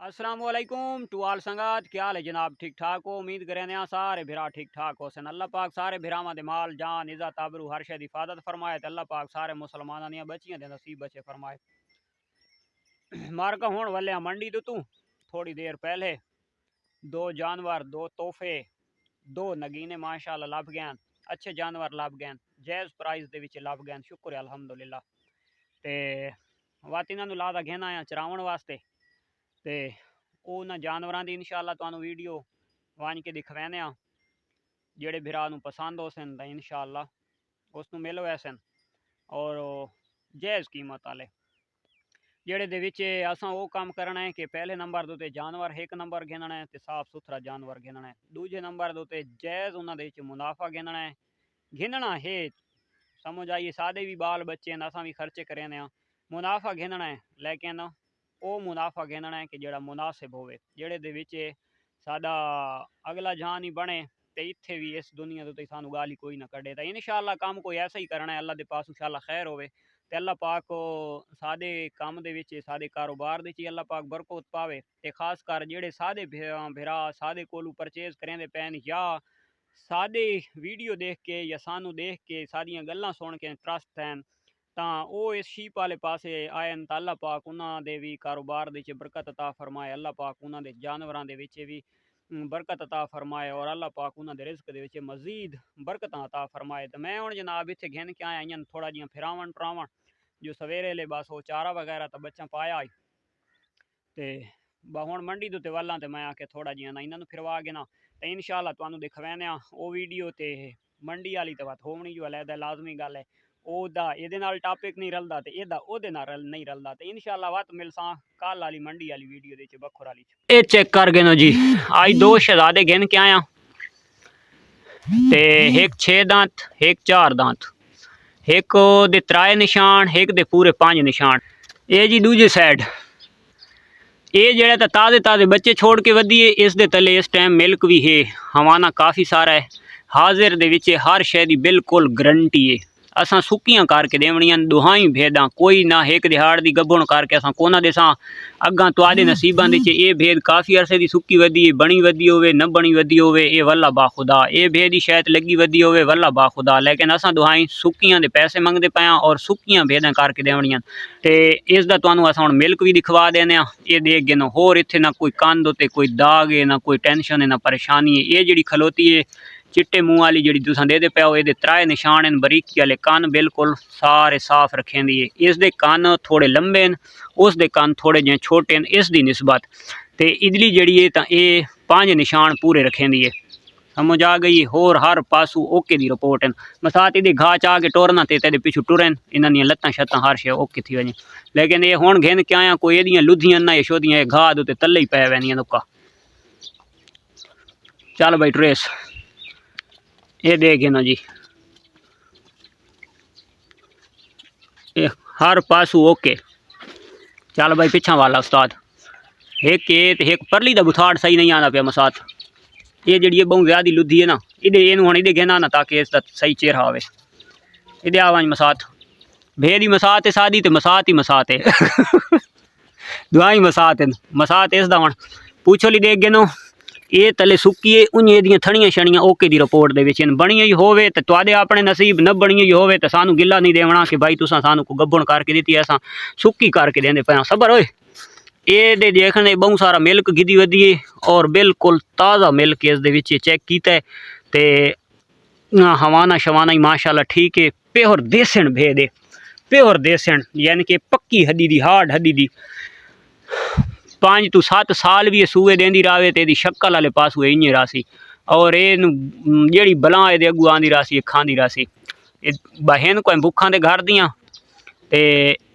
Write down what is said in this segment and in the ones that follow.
अस्सलामुअलैकुम टू आल संगत, क्या हाल है जनाब? ठीक ठाक हो? उम्मीद करें ने सारे भिरा ठीक ठाक हो सन। अल्लाह पाक सारे भिरावां दे माल जान इज्जत आबरू हर शे दी हिफाजत फरमाए ते अल्लाह पाक सारे मुसलमानां दियां बच्चियां दे नसीब बचे फरमाए। मार्का होण वाले मंडी तो तू थोड़ी देर पहले दो जानवर, दो तोहफे, दो नगीने माशाल्लाह लभ गए। अच्छे जानवर लभ गए, जायज़ प्राइस दे विच लभ गए, शुक्र है अल्हम्दुलिल्लाह। ते वात इन्हां नूं लादा घेना आया चरावण वास्ते ते उन्हां जानवरां दी इंशाअल्लाह तुहानूं वीडियो वांज के दिखवाने आ। जेड़े भरा नूं पसंद हो सन तां इंशाअल्लाह उस नूं मिल वैसन और जायज़ कीमत आले। जेड़े दे विच असां वो काम करना है कि पहले नंबर दे जानवर एक नंबर गिनना है ते साफ सुथरा जानवर गिनना है। दूजे नंबर दे जायज़ उन्हां दे विच मुनाफा गिनना है। गिनना है समझ आइए, सादे भी बाल बच्चे हैं, असां भी खर्चे करें मुनाफा गिनना है, लेकिन वो मुनाफा गिनना है कि जेड़ा मुनासिब होवे, जेड़े दे विच साडा अगला जान ही बने ते इत्थे भी इस दुनिया तो सानू गाल ही कोई ना कढे। तो इंशाअल्लाह काम कोई ऐसा ही करना है, अल्लाह दे पास इंशाअल्लाह खैर होवे ते अल्लाह पाक सादे काम दे विच सादे कारोबार दे च अल्लाह पाक बरकत पावे ते खास कर जेड़े सादे भिरा सादे कोलू परचेज करेंदे पैन या सादे वीडियो देख के या सानू देख के सादियां गल्लां सुन के ट्रस्ट हैं तां वो इस शीप वाले पासे आए तां अल्लाह पाक उन्हां दे भी कारोबार दे विच बरकत अता फरमाए। अल्लाह पाक उन्हां दे जानवरां दे विच भी बरकत अता फरमाए और अल्लाह पाक उन्हां दे रिज़्क दे विच मज़ीद बरकतां अता फरमाए। तो मैं हुण जनाब इत्थे घिन के आया इयां थोड़ा जिहा फिरावन टरावन जो सवेरे ले बस वो चारा वगैरह तो बच्चा पाया ते हुण मंडी दे उत्ते वल्लां ते मैं आके थोड़ा जिहा ना इन्हां नूं फिरवा गिना ते इंशाअल्लाह तुहानूं दिखवाने आ वो वीडियो ते मंडी वाली तो बात होनी जो अलहदा लाजमी गल है। ओदा इहदे नाल टॉपिक नहीं रलदा ते एदा ओदे नाल नहीं रलदा ते इंशाअल्लाह वत मिलसां कल वाली मंडी वाली वीडियो दे च बखर वाली ए चेक कर गए नो जी। आज दो शहजादे गिन के आया ते एक 6 दांत एक 4 दांत, एक दे 3 निशान एक दे पूरे 5 निशान। ये जी दूजी साइड ये जेड़ा तो ताज़े ताज़े बच्चे छोड़ के वधिए इस दे तले इस टाइम मिल्क भी है, हवाना काफ़ी सारा है, हाजिर दे विच हर शे दी बिल्कुल गारंटी है। असां सुक्कियां करके देवणियां दुहाई भेदां, कोई ना एक दिहाड़ दी गब्बण करके असां कोना देसां। अग्गां तुहाडे नसीबां दे च ये भेद काफ़ी अरसे दी सुक्की वधी बनी वधी होवे न बनी वधी होवे ये वल्ला बाखुदा, ये भेद ही शायद लगी वधी होवे वल्ला बाखुदा, लेकिन असां दुहाई सुक्कियां दे पैसे मंगदे पायां और सुक्कियां भेदां करके देवणियां ते इस दा तुहानूं असां हुण मिल्क भी दिखवा देने आ। ये देख गिनो होर इत्थे ना कोई कंध उत्ते कोई दाग है ना कोई टेंशन है ना परेशानी है। ये जिहड़ी खलोती है चिट्टे मुँह वाली जी तुसां देदे पे हो, ये 3 निशान हैं बरीकी वाले, कन बिल्कुल सारे साफ रखेंदी है। इस दे कन थोड़े लंबे हैं, उस दे कन थोड़े जे छोटे हैं इस दी निस्बत ते इदली जड़ी है तो ये 5 निशान पूरे रखेंदी है। समझ आ गई? होर हर पासू ओके दी रिपोर्ट है। मसात इहदे घाह चा के टुरना ते तेदे पिछू टुरन इन्हां दियां लत्तां शत्तां हर शे ओके थी वञे, लेकिन ये हुण घिन के आया कोई एदियां लुधियां ना यशोदियां घाह दे उत्ते तले ही पै वैंदियां दुक्का। चल भाई ट्रेस ये देख ना जी, ये हर पासू ओके। चल भाई पिछा वाला उस्ताद एक एक परली दा बुथाड़ सही नहीं आना पे मसात, ये जी बहुत ज्यादा लुधी है ना इधे इन हम इधे घेना ना ताकि इसका सही चेहरा आवे। इधे आवाज मसात भेद ही मसात है, सादी तो मसात ही मसात है दुआई मसात है मसात इस दावन पूछो ली देख गिनो ये तले सुक्की है उन दियां थड़ियां छड़ियां ओके दी रिपोर्ट दे विच बनी हुई होवे ते तुहाडे अपने नसीब न बनी हुई होवे ते सानू गिला नहीं देवना कि भाई तुसां सानू को गब्बण करके दित्ती असां सुक्की करके देंदे पे सबर होए। ये दे देखने बहुत सारा मिल्क गिदी वधी है और बिल्कुल ताज़ा मिल्क इस दे विच चेक कीता ते हवाना शवाना ही माशाल्लाह ठीक है। प्योर देसन भेद है, प्योर देसन यानी कि पक्की हड्डी दी हार्ड हड्डी दी 5 तो 7 साल भी सूए देंदी रहे तो यदी शक्ल वाले पासू इं रासी और ये जी बलां ये अगू आँदी रासी खाँदी रासी बहन कोई भुखा के घर दियाँ ते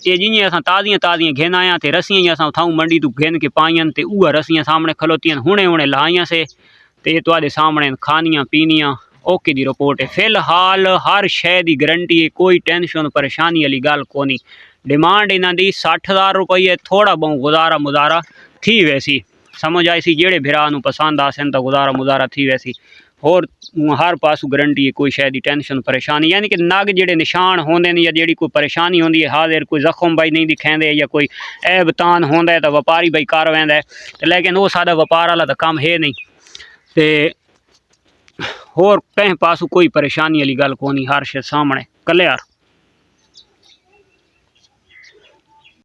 ये जियां असां ताज़ियां ताज़ियां घिन आया तो रस्सियां ही असां थाऊं मंडी तू घिन के पाइयां ते उह रस्सियां सामने खलोतियां हुणे हुणे लाइयां से ते ये तुहाडे सामने खानियां पीनियां ओके दी रिपोर्ट है। फिलहाल हर शय दी गारंटी है, कोई टेंशन परेशानी वाली गल कोनी। डिमांड इन्हां दी 60,000 रुपये, थोड़ा बहुत गुजारा मुजारा थी वैसी, समझ आई सी जेड़े भिरा नूं पसंद आसन तो गुजारा मुजारा थी वैसी। होर हर पासों गारंटी है, कोई शायद टेंशन परेशानी यानी कि नग जेडे निशान होंगे या जी कोई परेशानी होंगी है हाजिर कोई जख्म भाई नहीं दिखाते या कोई ऐब तान होंदा है तो व्यापारी भाई कर वैंदा है, लेकिन वो सादा व्यापार वाला तो काम है नहीं। तो होर कहीं पासों कोई परेशानी वाली गल को नहीं, हर शे सामने कल्यार।